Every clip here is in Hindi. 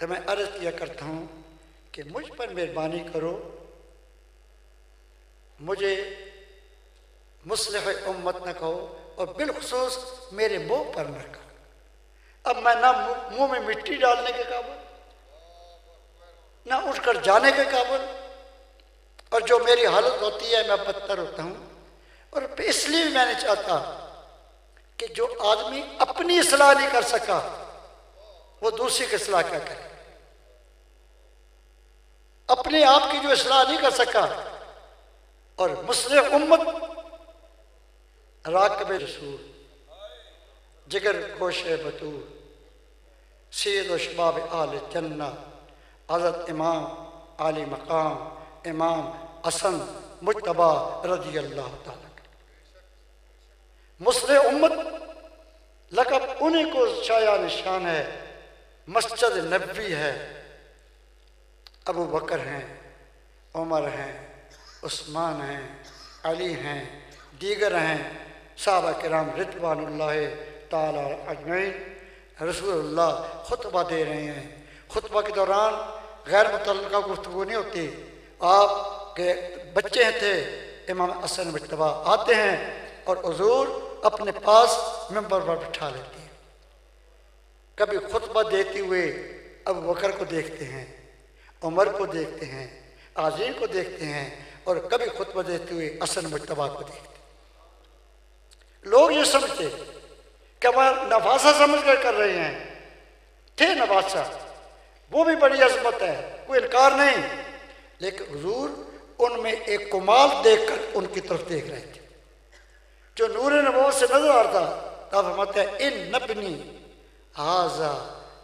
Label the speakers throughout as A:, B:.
A: तो मैं अर्ज़ किया करता हूँ कि मुझ पर मेहरबानी करो, मुझे मुस्लिह उम्मत न कहो और बिलखुसूस मेरे मुँह पर न कहो। अब मैं ना मुँह में मिट्टी डालने के काबिल, ना उठकर जाने के काबिल, और जो मेरी हालत होती है मैं बदतर होता हूँ। और इसलिए मैं नहीं चाहता कि जो आदमी अपनी इस्लाह नहीं कर सका वो दूसरी की इस्लाह क्या करे। अपने आप की जो इस्लाह नहीं कर सका और मुस्लिह उम्मत राकब रसूल जिगर गोश बतूर सैयद व शबाब आल जन्ना हज़रत इमाम आली मकाम इमाम हसन मुज्तबा रज़ी अल्लाह तआला मुस्लिह उम्मत लक़ब उन्हीं को शाया निशान है। मस्जिद नबवी है, अबू बकर हैं, उमर हैं, उस्मान हैं, अली हैं, दीगर हैं सहाबा किराम रिज़वानुल्लाह ताला अजमईन। रसूलुल्लाह खुतबा दे रहे हैं, खुतबा के दौरान गैर मुतल्लका गुफ्तगू नहीं होती। आप के बच्चे थे, इमाम हसन मुज्तबा आते हैं और हुजूर अपने पास मिंबर पर बिठा लेते हैं। कभी खुतबा देते हुए अबू बकर को देखते हैं, उमर को देखते हैं, आज़ीन को देखते हैं, और कभी खुतबा देते हुए हसन मुज्तबा को देखते हैं। लोग ये समझते कि वह नवासा समझ कर रहे हैं। थे नवासा, वो भी बड़ी अजमत है, कोई इनकार नहीं, लेकिन हुजूर उनमें एक कमाल देखकर उनकी तरफ देख रहे थे जो नूर नबूवत से नजर आता। तब फरमाते हैं इन नबनी हाजा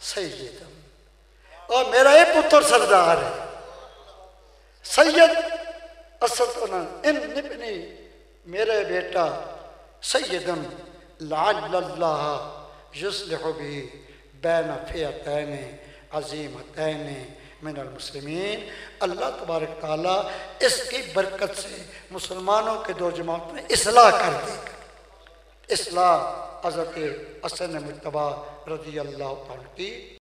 A: सैयदम, और मेरा ये पुत्र सरदार है। सैयद असद इन नबनी मेरे बेटा सैयदम लअल्लल्लाह युस्लिहु बिही बैन फ़िअतैन अज़ीमतैन मिनल मुस्लिमीन। अल्लाह तबारक ताला इसकी बरकत से मुसलमानों के दो जमात में इस्लाह कर देगा। इस्लाह हज़रत हसन मुज्तबा रज़ी अल्लाह तआला की